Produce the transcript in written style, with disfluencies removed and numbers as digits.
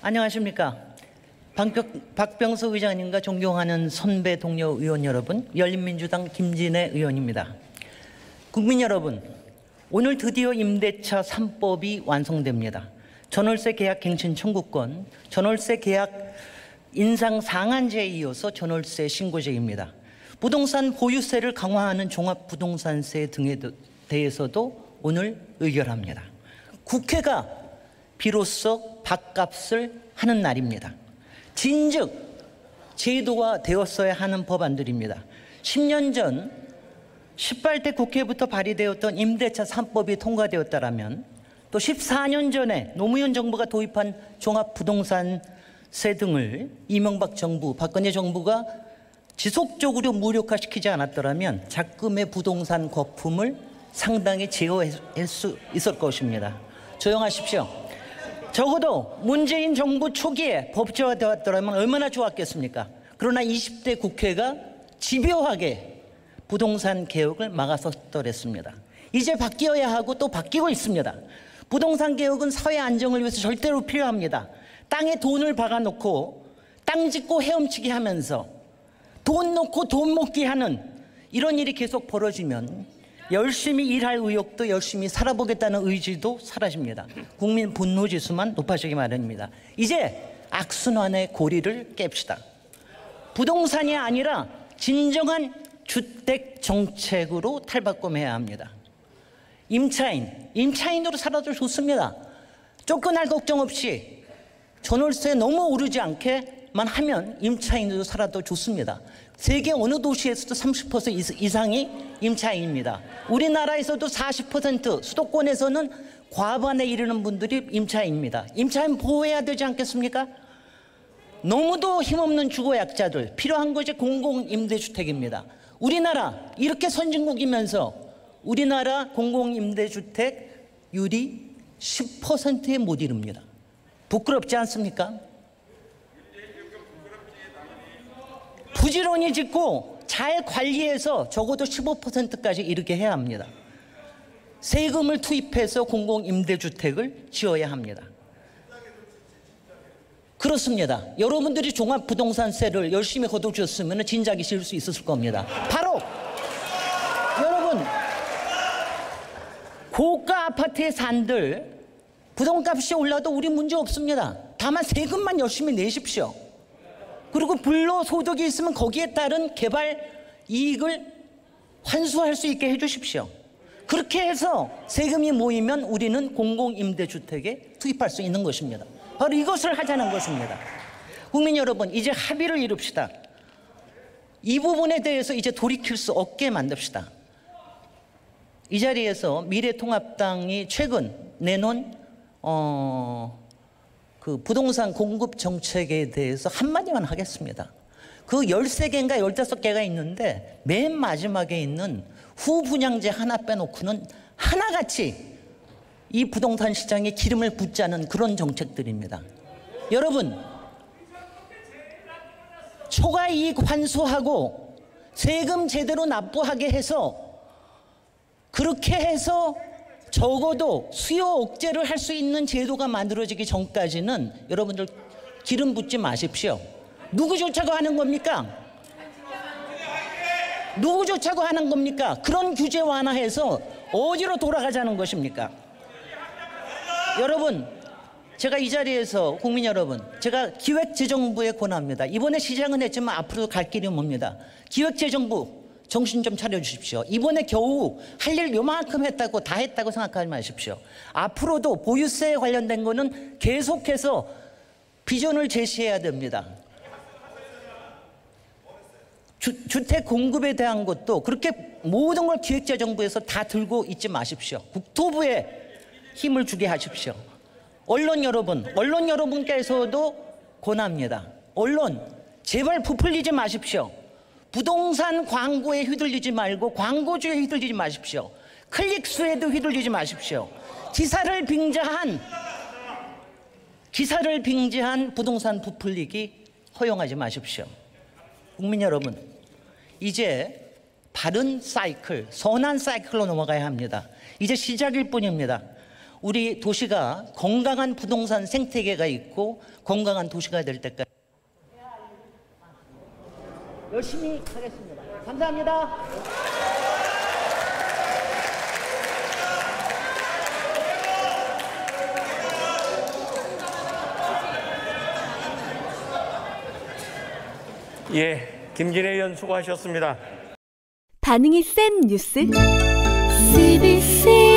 안녕하십니까. 박병수 의장님과 존경하는 선배 동료 의원 여러분, 열린민주당 김진애 의원입니다. 국민 여러분, 오늘 드디어 임대차 3법이 완성됩니다. 전월세 계약 갱신 청구권, 전월세 계약 인상 상한제에 이어서 전월세 신고제입니다. 부동산 보유세를 강화하는 종합부동산세 등에 대해서도 오늘 의결합니다. 국회가 비로소 밥값을 하는 날입니다. 진즉 제도화 되었어야 하는 법안들입니다. 10년 전 18대 국회부터 발의되었던 임대차 3법이 통과되었다면, 또 14년 전에 노무현 정부가 도입한 종합부동산세 등을 이명박 정부, 박근혜 정부가 지속적으로 무력화시키지 않았더라면 작금의 부동산 거품을 상당히 제어할 수 있을 것입니다. 조용하십시오. 적어도 문재인 정부 초기에 법제화되었더라면 얼마나 좋았겠습니까? 그러나 20대 국회가 집요하게 부동산 개혁을 막아섰더랬습니다. 이제 바뀌어야 하고 또 바뀌고 있습니다. 부동산 개혁은 사회 안정을 위해서 절대로 필요합니다. 땅에 돈을 박아놓고 땅 짓고 헤엄치기 하면서 돈 놓고 돈 먹기 하는 이런 일이 계속 벌어지면 열심히 일할 의욕도, 열심히 살아보겠다는 의지도 사라집니다. 국민 분노지수만 높아지기 마련입니다. 이제 악순환의 고리를 깹시다. 부동산이 아니라 진정한 주택 정책으로 탈바꿈해야 합니다. 임차인으로 살아도 좋습니다. 쫓겨날 걱정 없이 전월세 너무 오르지 않게만 하면 임차인으로 살아도 좋습니다. 세계 어느 도시에서도 30% 이상이 임차인입니다. 우리나라에서도 40%, 수도권에서는 과반에 이르는 분들이 임차인입니다. 임차인 보호해야 되지 않겠습니까? 너무도 힘없는 주거약자들, 필요한 것이 공공임대주택입니다. 우리나라 이렇게 선진국이면서 우리나라 공공임대주택률이 10%에 못 이릅니다. 부끄럽지 않습니까? 부지런히 짓고 잘 관리해서 적어도 15%까지 이르게 해야 합니다. 세금을 투입해서 공공임대주택을 지어야 합니다. 그렇습니다. 여러분들이 종합부동산세를 열심히 걷어주셨으면 진작에 지을 수 있었을 겁니다. 바로 여러분, 고가 아파트에 산들 부동값이 올라도 우리 문제 없습니다. 다만 세금만 열심히 내십시오. 그리고 불로소득이 있으면 거기에 따른 개발 이익을 환수할 수 있게 해주십시오. 그렇게 해서 세금이 모이면 우리는 공공임대주택에 투입할 수 있는 것입니다. 바로 이것을 하자는 것입니다. 국민 여러분, 이제 합의를 이룹시다. 이 부분에 대해서 이제 돌이킬 수 없게 만듭시다. 이 자리에서 미래통합당이 최근 내놓은 그 부동산 공급 정책에 대해서 한마디만 하겠습니다. 그 13개인가 15개가 있는데 맨 마지막에 있는 후분양제 하나 빼놓고는 하나같이 이 부동산 시장에 기름을 붓자는 그런 정책들입니다. 여러분, 초과이익 환수하고 세금 제대로 납부하게 해서, 그렇게 해서 적어도 수요 억제를 할 수 있는 제도가 만들어지기 전까지는 여러분들 기름 붓지 마십시오. 누구 좋자고 하는 겁니까? 누구 좋자고 하는 겁니까? 그런 규제 완화해서 어디로 돌아가자는 것입니까? 여러분, 제가 이 자리에서 국민 여러분, 제가 기획재정부에 권합니다. 이번에 시장은 했지만 앞으로 갈 길이 멉니다. 기획재정부 정신 좀 차려주십시오. 이번에 겨우 할 일 요만큼 했다고 다 했다고 생각하지 마십시오. 앞으로도 보유세에 관련된 거는 계속해서 비전을 제시해야 됩니다. 주택 공급에 대한 것도 그렇게 모든 걸 기획재정부에서 다 들고 있지 마십시오. 국토부에 힘을 주게 하십시오. 언론 여러분께서도 권합니다. 언론, 제발 부풀리지 마십시오. 부동산 광고에 휘둘리지 말고 광고주에 휘둘리지 마십시오. 클릭수에도 휘둘리지 마십시오. 기사를 빙자한 부동산 부풀리기 허용하지 마십시오. 국민 여러분, 이제 바른 사이클, 선한 사이클로 넘어가야 합니다. 이제 시작일 뿐입니다. 우리 도시가 건강한 부동산 생태계가 있고 건강한 도시가 될 때까지 열심히 하겠습니다. 감사합니다. 예, 김진애 의원 수고하셨습니다. 반응이 센 뉴스 CBC